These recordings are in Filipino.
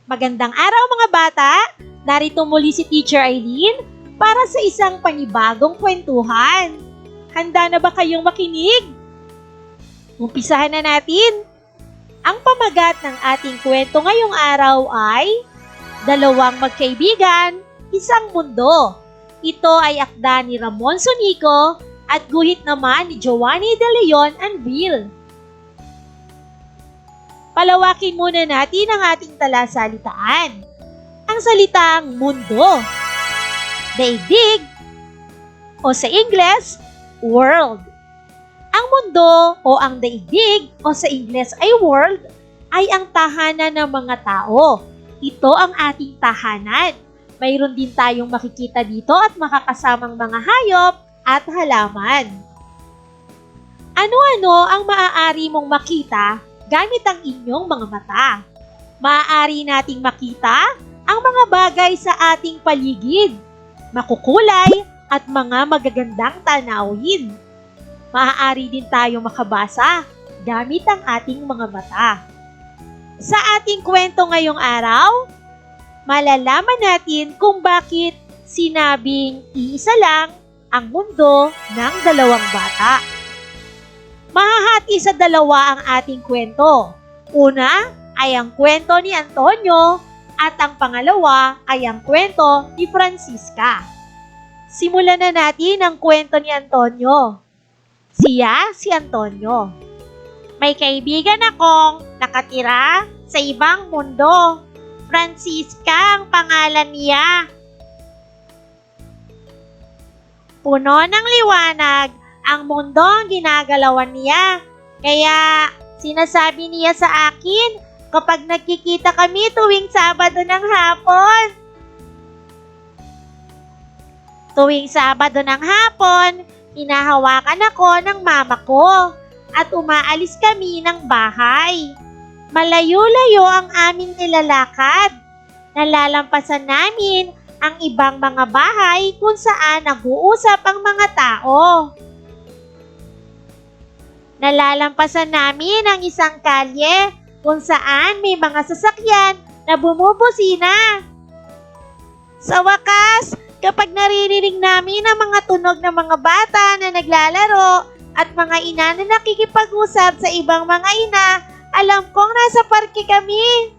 Magandang araw mga bata! Narito muli si Teacher Eileen para sa isang panibagong kwentuhan. Handa na ba kayong makinig? Umpisahan na natin! Ang pamagat ng ating kwento ngayong araw ay Dalawang Magkaibigan, Isang Mundo. Ito ay akda ni Ramon Sonico at guhit naman ni Giovanni De Leon Anvil. Palawakin muna natin ang ating talasalitaan. Ang salitang mundo, daigdig, o sa Ingles, world. Ang mundo o ang daigdig o sa Ingles ay world ay ang tahanan ng mga tao. Ito ang ating tahanan. Mayroon din tayong makikita dito at makakasamang mga hayop at halaman. Ano-ano ang maaari mong makita gamit ang inyong mga mata? Maaari nating makita ang mga bagay sa ating paligid, makukulay at mga magagandang tanawin. Maaari din tayong makabasa gamit ang ating mga mata. Sa ating kwento ngayong araw, malalaman natin kung bakit sinabing iisa lang ang mundo ng dalawang bata. Mahahati sa dalawa ang ating kwento. Una ay ang kwento ni Antonio at ang pangalawa ay ang kwento ni Francisca. Simulan na natin ang kwento ni Antonio. Siya si Antonio. May kaibigan akong nakatira sa ibang mundo. Francisca ang pangalan niya. Puno ng liwanag ang mundo ang ginagalawan niya. Kaya sinasabi niya sa akin kapag nagkikita kami tuwing Sabado ng hapon. Tuwing Sabado ng hapon, hinahawakan ako ng mama ko at umaalis kami ng bahay. Malayo-layo ang aming nilalakad. Nalalampasan namin ang ibang mga bahay kung saan nag-uusap ang mga tao. Nalalampasan namin ang isang kalye kung saan may mga sasakyan na bumubusina. Sa wakas, kapag naririnig namin ang mga tunog ng mga bata na naglalaro at mga ina na nakikipag-usap sa ibang mga ina, alam kong nasa parke kami.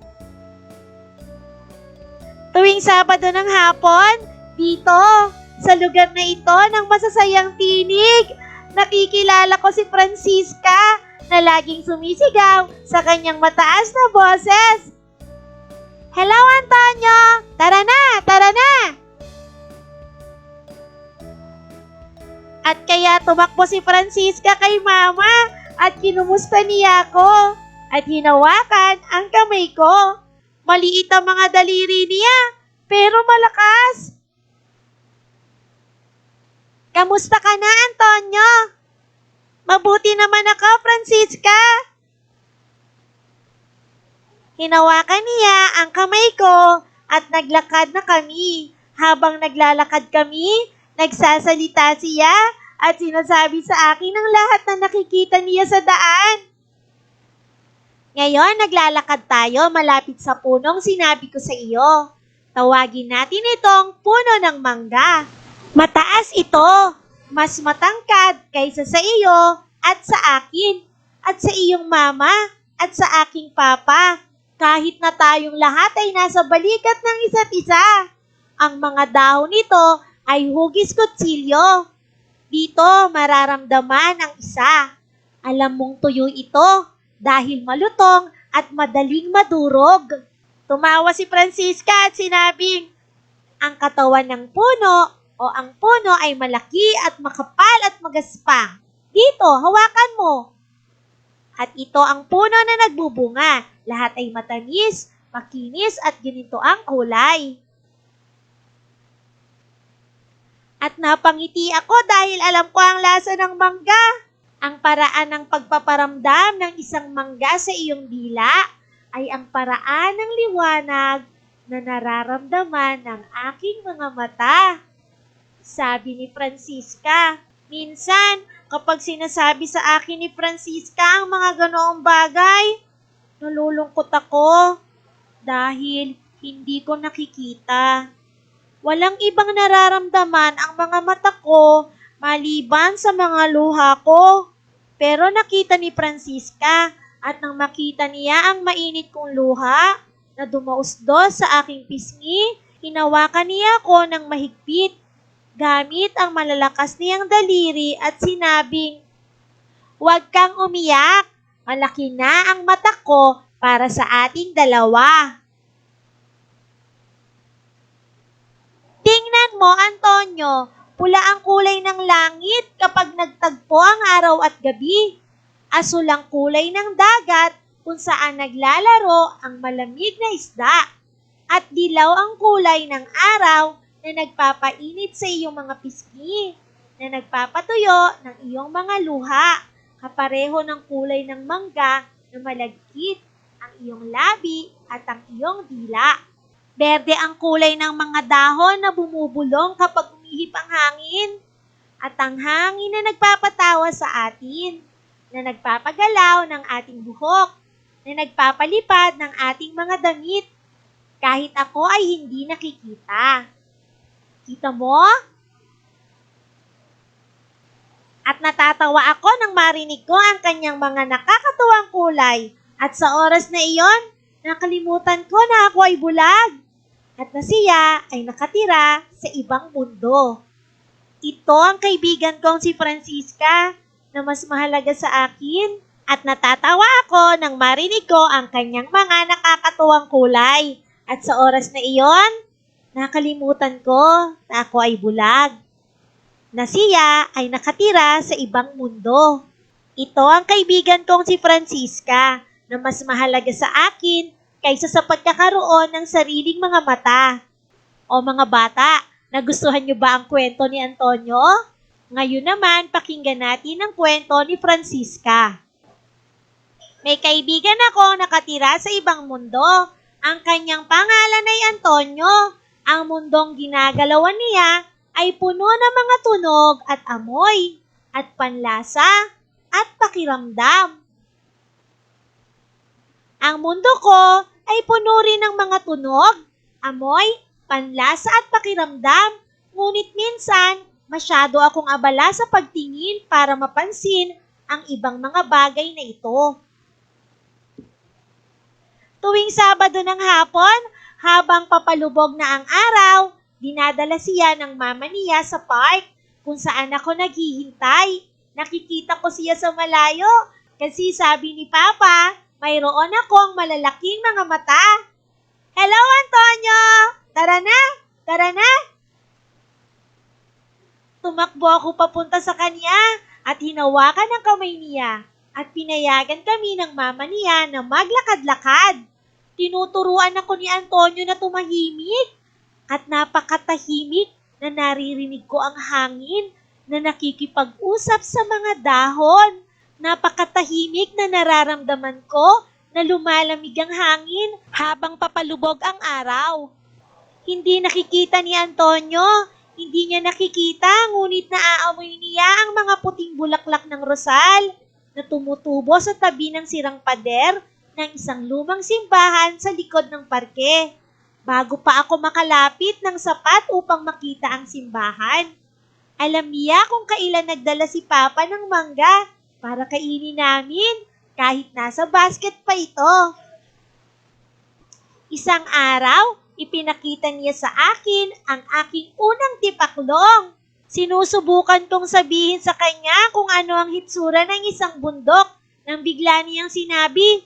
Tuwing Sabado ng hapon, dito, sa lugar na ito ng masasayang tinig, nakikilala ko si Francisca na laging sumisigaw sa kanyang mataas na boses. Hello, Antonio! Tara na! Tara na! At kaya tumakbo si Francisca kay mama at kinumusta niya ako at hinawakan ang kamay ko. Maliit ang mga daliri niya, pero malakas. Kamusta ka na, Antonio? Mabuti naman ako, Francisca. Hinawakan niya ang kamay ko at naglakad na kami. Habang naglalakad kami, nagsasalita siya at sinasabi sa akin ang lahat na nakikita niya sa daan. Ngayon, naglalakad tayo malapit sa punong sinabi ko sa iyo. Tawagin natin itong puno ng mangga. Mataas ito, mas matangkad kaysa sa iyo at sa akin, at sa iyong mama, at sa aking papa. Kahit na tayong lahat ay nasa balikat ng isa't isa. Ang mga dahon nito ay hugis kutsilyo. Dito mararamdaman ang isa. Alam mong tuyo ito dahil malutong at madaling madurog. Tumawa si Francisca at sinabing, ang katawan ng puno o ang puno ay malaki at makapal at magaspang. Dito, hawakan mo. At ito ang puno na nagbubunga. Lahat ay matamis, makinis at ganito ang kulay. At napangiti ako dahil alam ko ang lasa ng mangga. Ang paraan ng pagpaparamdam ng isang mangga sa iyong dila ay ang paraan ng liwanag na nararamdaman ng aking mga mata. Sabi ni Francisca, minsan kapag sinasabi sa akin ni Francisca ang mga ganoong bagay, nalulungkot ako dahil hindi ko nakikita. Walang ibang nararamdaman ang mga mata ko maliban sa mga luha ko. Pero nakita ni Francisca at nang makita niya ang mainit kong luha na dumausdos sa aking pisngi, hinawakan niya ako ng mahigpit gamit ang malalakas niyang daliri at sinabing, "Huwag kang umiyak, malaki na ang mata ko para sa ating dalawa." Tingnan mo, Antonio, pula ang kulay ng langit kapag nagtagpo ang araw at gabi. Asul ang kulay ng dagat kung saan naglalaro ang malamig na isda. At dilaw ang kulay ng araw na nagpapainit sa iyong mga pisngi, na nagpapatuyo ng iyong mga luha, kapareho ng kulay ng mangga na malagkit ang iyong labi at ang iyong dila. Berde ang kulay ng mga dahon na bumubulong kapag umihip ang hangin, at ang hangin na nagpapatawa sa atin, na nagpapagalaw ng ating buhok, na nagpapalipad ng ating mga damit, kahit ako ay hindi nakikita. Kita mo? At natatawa ako nang marinig ko ang kanyang mga nakakatuwang kulay, at sa oras na iyon, nakalimutan ko na ako ay bulag, at na siya ay nakatira sa ibang mundo. Ito ang kaibigan kong si Francisca na mas mahalaga sa akin, at natatawa ako nang marinig ko ang kanyang mga nakakatuwang kulay. At sa oras na iyon, nakalimutan ko na ako ay bulag, na siya ay nakatira sa ibang mundo. Ito ang kaibigan kong si Francisca na mas mahalaga sa akin kaysa sa pagkakaroon ng sariling mga mata. O mga bata, nagustuhan niyo ba ang kwento ni Antonio? Ngayon naman, pakinggan natin ang kwento ni Francisca. May kaibigan ako nakatira sa ibang mundo. Ang kanyang pangalan ay Antonio. Ang mundong ginagalawan niya ay puno ng mga tunog at amoy, at panlasa, at pakiramdam. Ang mundo ko ay puno rin ng mga tunog, amoy, panlasa at pakiramdam, ngunit minsan masyado akong abala sa pagtingin para mapansin ang ibang mga bagay na ito. Tuwing Sabado ng hapon, habang papalubog na ang araw, dinadala siya ng mama niya sa park kung saan ako naghihintay. Nakikita ko siya sa malayo kasi sabi ni Papa, mayroon akong malalaking mga mata. "Hello, Antonio! Tara na! Tara na!" Tumakbo ako papunta sa kanya at hinawakan ang kamay niya at pinayagan kami ng mama niya na maglakad-lakad. Tinuturuan ako ni Antonio na tumahimik at napakatahimik na naririnig ko ang hangin na nakikipag-usap sa mga dahon. Napakatahimik na nararamdaman ko na lumalamig ang hangin habang papalubog ang araw. Hindi nakikita ni Antonio, hindi niya nakikita, ngunit naaamoy niya ang mga puting bulaklak ng rosal na tumutubo sa tabi ng sirang pader ng isang lumang simbahan sa likod ng parke. Bago pa ako makalapit ng sapat upang makita ang simbahan, alam niya kung kailan nagdala si Papa ng mangga para kainin namin kahit nasa basket pa ito. Isang araw, ipinakita niya sa akin ang aking unang tipaklong. Sinusubukan kong sabihin sa kanya kung ano ang hitsura ng isang bundok nang bigla niyang sinabi,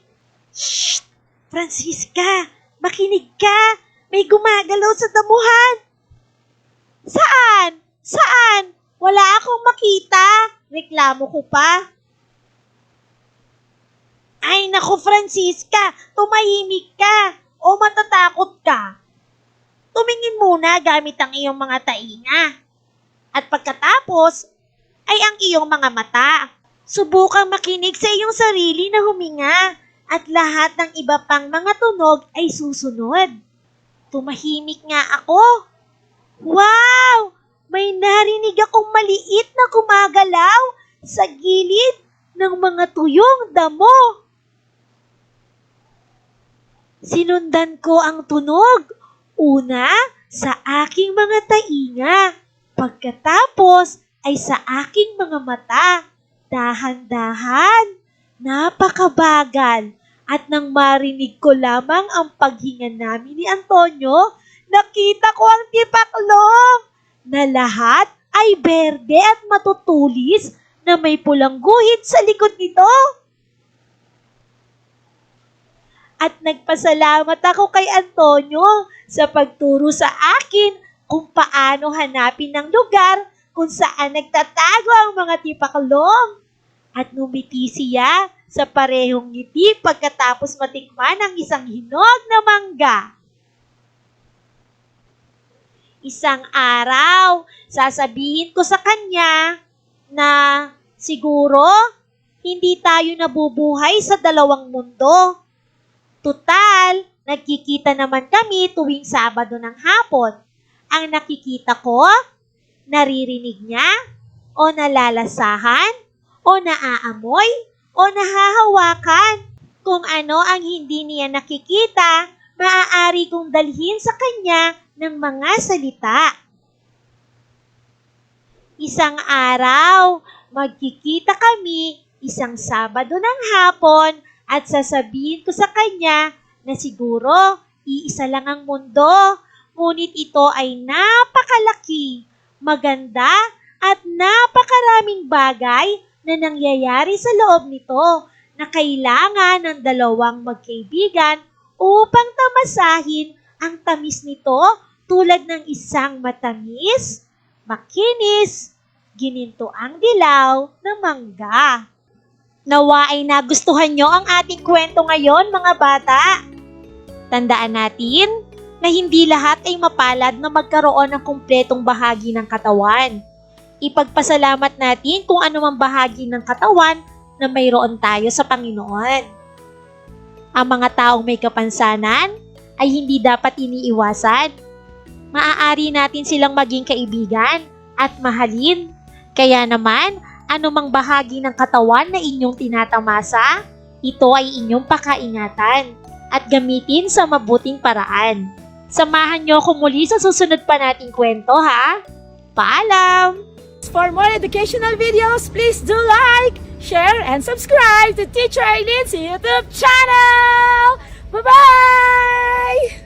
"Shh! Francisca, makinig ka! May gumagalaw sa damuhan!" "Saan? Saan? Wala akong makita!" Reklamo ko pa. "Ay naku, Francisca, tumahimik ka o matatakot ka. Tumingin muna gamit ang iyong mga tainga. At pagkatapos ay ang iyong mga mata. Subukang makinig sa iyong sarili na huminga at lahat ng iba pang mga tunog ay susunod." Tumahimik nga ako. Wow! May narinig akong maliit na gumagalaw sa gilid ng mga tuyong damo. Sinundan ko ang tunog. Una, sa aking mga tainga. Pagkatapos ay sa aking mga mata. Dahan-dahan, napakabagal. At nang marinig ko lamang ang paghinga namin ni Antonio, nakita ko ang tipaklong na lahat ay berde at matutulis na may pulang guhit sa likod nito. At nagpasalamat ako kay Antonio sa pagturo sa akin kung paano hanapin ang lugar kung saan nagtatago ang mga tipaklong. At ngumiti siya sa parehong ngiti pagkatapos matikman ang isang hinog na mangga. Isang araw, sasabihin ko sa kanya na siguro hindi tayo nabubuhay sa dalawang mundo. Tutal, nagkikita naman kami tuwing Sabado ng hapon. Ang nakikita ko, naririnig niya, o nalalasahan, o naaamoy, o nahahawakan. Kung ano ang hindi niya nakikita, maaari kong dalhin sa kanya ng mga salita. Isang araw, magkikita kami isang Sabado ng hapon at sasabihin ko sa kanya na siguro iisa lang ang mundo, ngunit ito ay napakalaki, maganda at napakaraming bagay na nangyayari sa loob nito na kailangan ng dalawang magkaibigan upang tamasahin ang tamis nito tulad ng isang matamis, makinis, ginintoang dilaw na mangga. Nawa ay nagustuhan nyo ang ating kwento ngayon, mga bata. Tandaan natin na hindi lahat ay mapalad na magkaroon ng kumpletong bahagi ng katawan. Ipagpasalamat natin kung anumang bahagi ng katawan na mayroon tayo sa Panginoon. Ang mga taong may kapansanan ay hindi dapat iniiwasan. Maaari natin silang maging kaibigan at mahalin. Kaya naman, anumang bahagi ng katawan na inyong tinatamasa, ito ay inyong pakaingatan at gamitin sa mabuting paraan. Samahan niyo ako muli sa susunod pa nating kwento, ha? Paalam! For more educational videos, please do like, share, and subscribe to Teacher Eileen's YouTube channel! Bye-bye!